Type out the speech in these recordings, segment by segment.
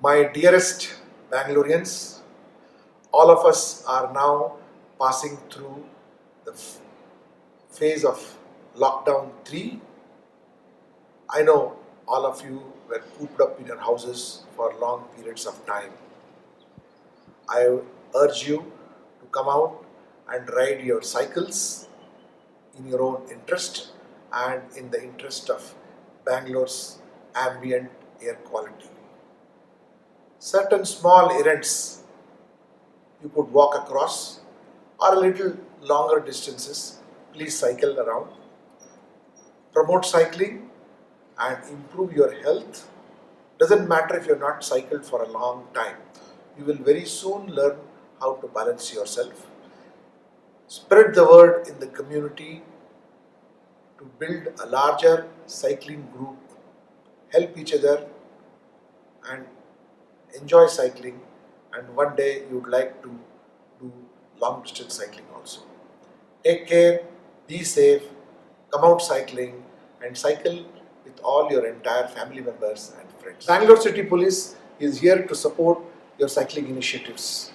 My dearest Bangaloreans, all of us are now passing through the phase of lockdown 3. I know all of you were cooped up in your houses for long periods of time. I urge you to come out and ride your cycles in your own interest and in the interest of Bangalore's ambient air quality. Certain small errands you could walk across or a little longer distances, please cycle around. Promote cycling and improve your health. Doesn't matter if you're not cycled for a long time. You will very soon learn how to balance yourself. Spread the word in the community to build a larger cycling group. Help each other and enjoy cycling, and one day you would like to do long distance cycling also. Take care, be safe, come out cycling and cycle with all your entire family members and friends. Bangalore City Police is here to support your cycling initiatives.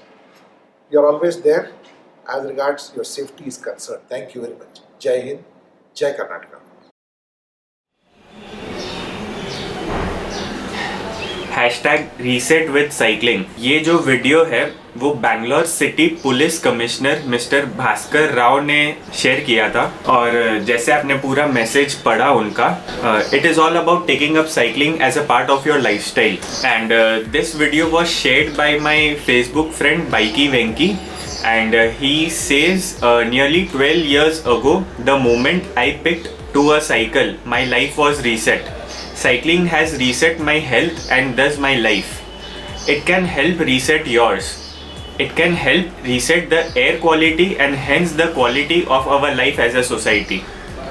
You are always there as regards your safety is concerned. Thank you very much. Jai Hind, Jai Karnataka. #ResetWithCycling। ये जो video है वो Bangalore city police commissioner mister Bhaskar Rao ने share किया था, और जैसे आपने पूरा मैसेज पढ़ा उनका, it is all about taking up cycling as a part of your lifestyle, and this video was shared by my Facebook friend Bikey Venky, and he says nearly 12 years ago, the moment I picked to a cycle, my life was reset. Cycling has reset my health and thus my life. It can help reset yours. It can help reset the air quality and hence the quality of our life as a society.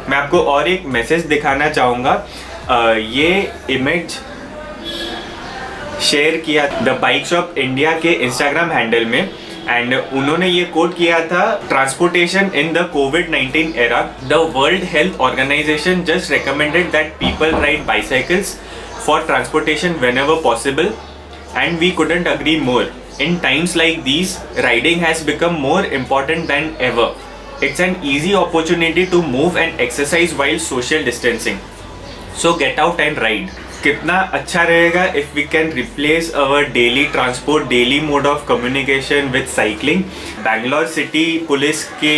मैं आपको और एक message दिखाना चाहूँगा। ये image share किया the bike shop India के Instagram handle में, एंड उन्होंने ये कोट किया था, ट्रांसपोर्टेशन इन द कोविड-19 era, the World Health Organization just recommended that people ride bicycles for transportation whenever possible, and we couldn't agree more. In times like these, riding has become more important than ever. It's an easy opportunity to move and exercise while social distancing. So get out and ride. कितना अच्छा रहेगा if we can replace our daily transport, daily mode of communication with cycling. Bangalore city police के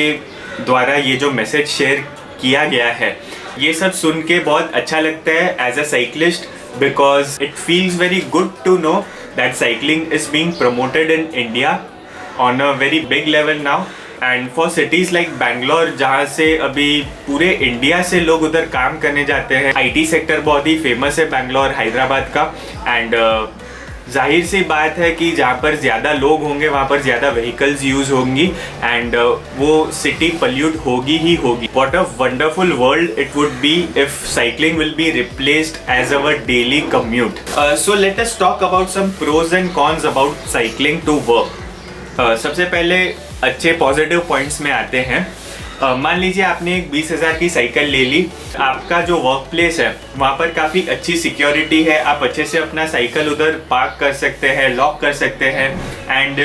द्वारा ये जो message share किया गया है, ये सब सुन के बहुत अच्छा लगता है as a cyclist, because it feels very good to know that cycling is being promoted in India on a very big level now, and for cities like Bangalore, जहाँ से अभी पूरे इंडिया से लोग उधर काम करने जाते हैं। आईटी सेक्टर बहुत ही फेमस है बैंगलोर, हैदराबाद का, एंड जाहिर सी बात है कि जहाँ पर ज़्यादा लोग होंगे वहाँ पर ज़्यादा व्हीकल्स यूज़ होंगी, एंड वो सिटी पल्यूट होगी ही होगी। What a wonderful world it would be if cycling will be replaced as our daily commute. So let us talk about some pros and cons about cycling to work. सबसे पहले अच्छे positive points में आते हैं। मान लीजिए आपने एक 20,000 की साइकिल ले ली, आपका जो वर्क प्लेस है वहाँ पर काफ़ी अच्छी सिक्योरिटी है, आप अच्छे से अपना साइकिल उधर पार्क कर सकते हैं, लॉक कर सकते हैं, and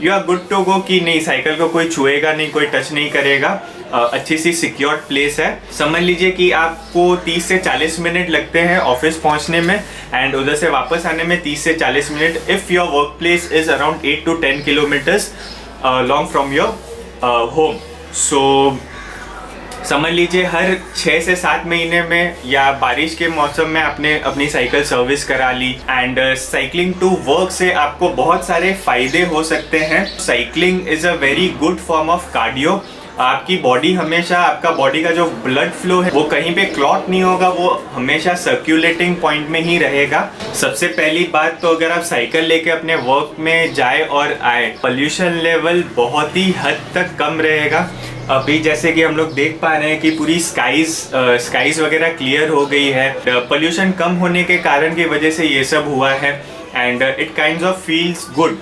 you are good to go कि नहीं, साइकिल को कोई छुएगा नहीं, कोई टच नहीं करेगा। अच्छी सी सिक्योर्ड प्लेस है। समझ लीजिए कि आपको 30 से 40 मिनट लगते हैं ऑफिस पहुंचने में, एंड उधर से वापस आने में 30 से 40 minute, if your work place is around 8 to 10 kilometres long from your home. So समझ लीजिए हर 6 से 7 महीने में या बारिश के मौसम में आपने अपनी साइकिल सर्विस करा ली, एंड साइकिलिंग टू वर्क से आपको बहुत सारे फायदे हो सकते हैं। Cycling is a very good form of cardio. आपकी बॉडी हमेशा, आपका बॉडी का जो ब्लड फ्लो है वो कहीं पे क्लॉट नहीं होगा, वो हमेशा सर्कुलेटिंग पॉइंट में ही रहेगा। सबसे पहली बात तो अगर आप साइकिल लेके अपने वर्क में जाए और आए, पोल्यूशन लेवल बहुत ही हद तक कम रहेगा। अभी जैसे कि हम लोग देख पा रहे हैं कि पूरी स्काइज वगैरह क्लियर हो गई है, पोल्यूशन कम होने के कारण की वजह से ये सब हुआ है, and it kinds of feels good.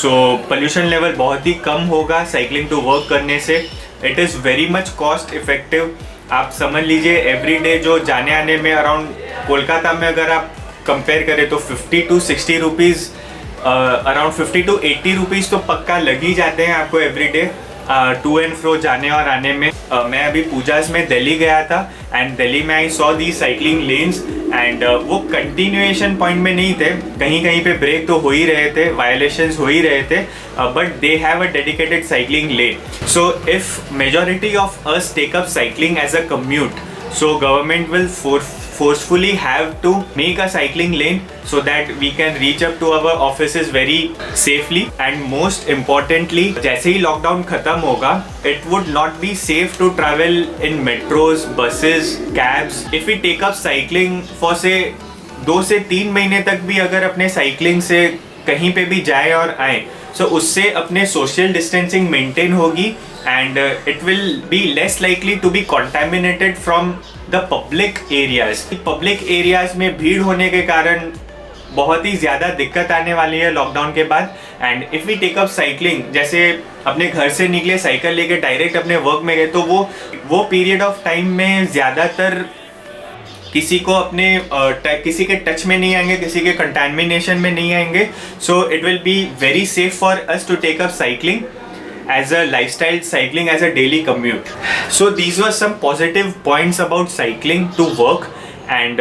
So pollution level बहुत ही कम होगा साइकिलिंग टू वर्क करने से। It is very much cost effective. आप समझ लीजिए एवरी डे जो जाने आने में अराउंड कोलकाता में अगर आप कंपेयर करें तो 50 to 60 rupees, around 50 to 80 rupees तो पक्का लग ही जाते हैं आपको एवरीडे टू एंड फ्रो जाने और आने में। मैं अभी पूजास में दिल्ली गया था एंड दिल्ली में I saw the cycling lens and वो कंटिन्यूएशन पॉइंट में नहीं थे, कहीं कहीं पे ब्रेक तो हो ही रहे थे, वायलेशंस हो ही रहे थे, but they have a dedicated cycling lane. So if majority of us take up cycling as a commute, so government will forcefully have to make a cycling lane so that we can reach up to our offices very safely. And most importantly, जैसे ही lockdown खत्म होगा, it would not be safe to travel in metros, buses, cabs. If we take up cycling for say 2 से 3 महीने तक भी अगर अपने cycling से कहीं पे भी जाए और आए, so उससे अपने सोशल डिस्टेंसिंग मेंटेन होगी and it will be less likely to be contaminated from the public areas. Public areas में भीड़ होने के कारण बहुत ही ज़्यादा दिक्कत आने वाली है लॉकडाउन के बाद। And if we take up cycling, जैसे अपने घर से निकले साइकिल लेके डायरेक्ट अपने वर्क में गए, तो वो पीरियड ऑफ टाइम में ज़्यादातर किसी को अपने किसी के टच में नहीं आएंगे, किसी के कंटामिनेशन में नहीं आएंगे। So it will be very safe for us to take up cycling as a lifestyle, cycling as a daily commute. So these were some positive points about cycling to work, and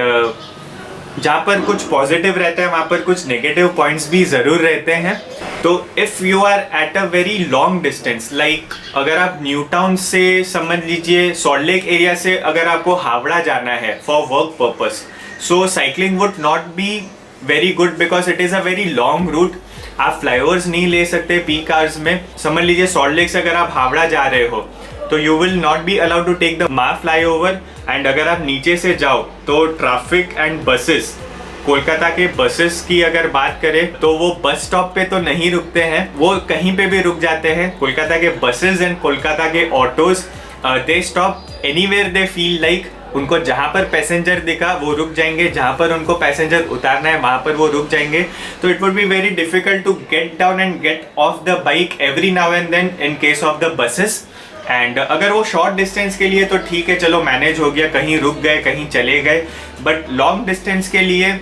जहाँ पर कुछ positive रहता है वहाँ पर कुछ negative points भी ज़रूर रहते हैं। तो if you are at a very long distance, like अगर आप न्यू टाउन से समझ लीजिए सॉल्ट लेक एरिया से अगर आपको हावड़ा जाना है for work purpose, so cycling would not be very good because it is a very long route. आप फ्लाईओवर्स नहीं ले सकते पीक आवर्स में। समझ लीजिए सॉल्ट लेक से अगर आप हावड़ा जा रहे हो तो you will not be allowed to take the ma flyover, and अगर आप नीचे से जाओ तो ट्रैफिक एंड बसेस, कोलकाता के बसेस की अगर बात करें तो वो बस स्टॉप पे तो नहीं रुकते हैं, वो कहीं पे भी रुक जाते हैं। कोलकाता के बसेस एंड कोलकाता के autos, they stop anywhere they feel like. उनको जहाँ पर पैसेंजर दिखा वो रुक जाएंगे, जहाँ पर उनको पैसेंजर उतारना है वहाँ पर वो रुक जाएंगे। तो it would be very difficult to get down and get off the bike every now and then in case of the buses. And अगर वो शॉर्ट डिस्टेंस के लिए तो ठीक है, चलो मैनेज हो गया, कहीं रुक गए कहीं चले गए, बट लॉन्ग डिस्टेंस के लिए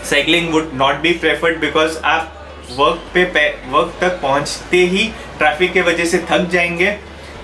cycling would not be preferred because आप वर्क तक पहुँचते ही ट्रैफिक के वजह से थक जाएंगे।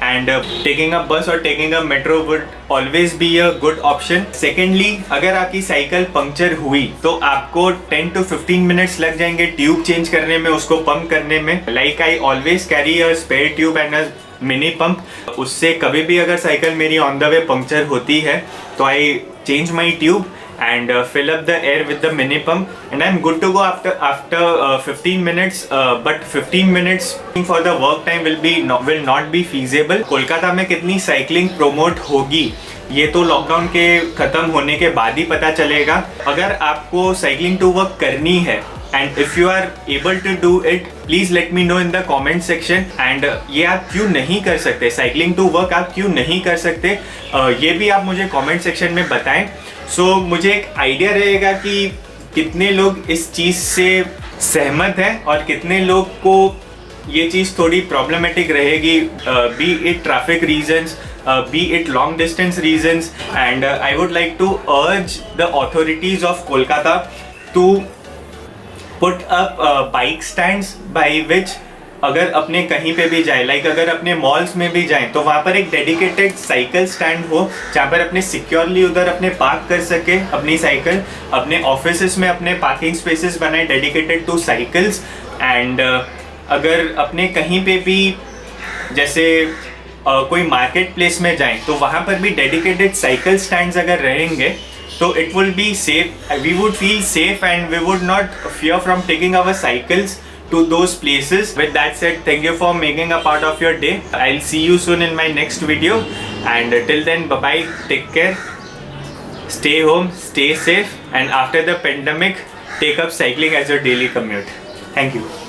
And taking a bus or taking a metro would always be a good option. Secondly, अगर आपकी साइकिल पंक्चर हुई तो आपको 10 to 15 मिनट्स लग जाएंगे ट्यूब चेंज करने में, उसको पंप करने में। Like I always carry a spare tube and a mini pump. उससे कभी भी अगर साइकिल मेरी on the way पंक्चर होती है तो I change my tube and fill up the air with the mini pump and I'm good to go after 15 minutes, but 15 minutes for the work time will not be feasible. Kolkata में कितनी cycling promote होगी ये तो lockdown के ख़त्म होने के बाद ही पता चलेगा। अगर आपको साइकिलिंग टू वर्क करनी है and if you are able to do it, please let me know in the comment section. and ये आप क्यों नहीं कर सकते, साइकिलिंग टू वर्क आप क्यों नहीं कर सकते, ये भी आप मुझे comment सेक्शन में बताएं। सो मुझे एक आइडिया रहेगा कि कितने लोग इस चीज़ से सहमत हैं और कितने लोग को ये चीज़ थोड़ी प्रॉब्लमेटिक रहेगी, B it traffic reasons, be it long distance reasons. And I would like to urge the authorities of Kolkata to put up bike stands by which अगर अपने कहीं पे भी जाए, लाइक अगर अपने मॉल्स में भी जाएं तो वहाँ पर एक डेडिकेटेड साइकिल स्टैंड हो जहाँ पर अपने सिक्योरली उधर अपने पार्क कर सके अपनी साइकिल। अपने ऑफिसेस में अपने पार्किंग स्पेसेस बनाए डेडिकेटेड टू साइकिल्स। एंड अगर अपने कहीं पे भी जैसे कोई मार्केट प्लेस में जाएं तो वहाँ पर भी डेडिकेटेड साइकिल स्टैंड्स अगर रहेंगे तो it will be safe, we would feel safe and we would not fear from taking our cycles to those places. With that said, thank you for making a part of your day. I'll see you soon in my next video, and till then, bye bye, take care, stay home, stay safe, and after the pandemic, take up cycling as your daily commute. Thank you.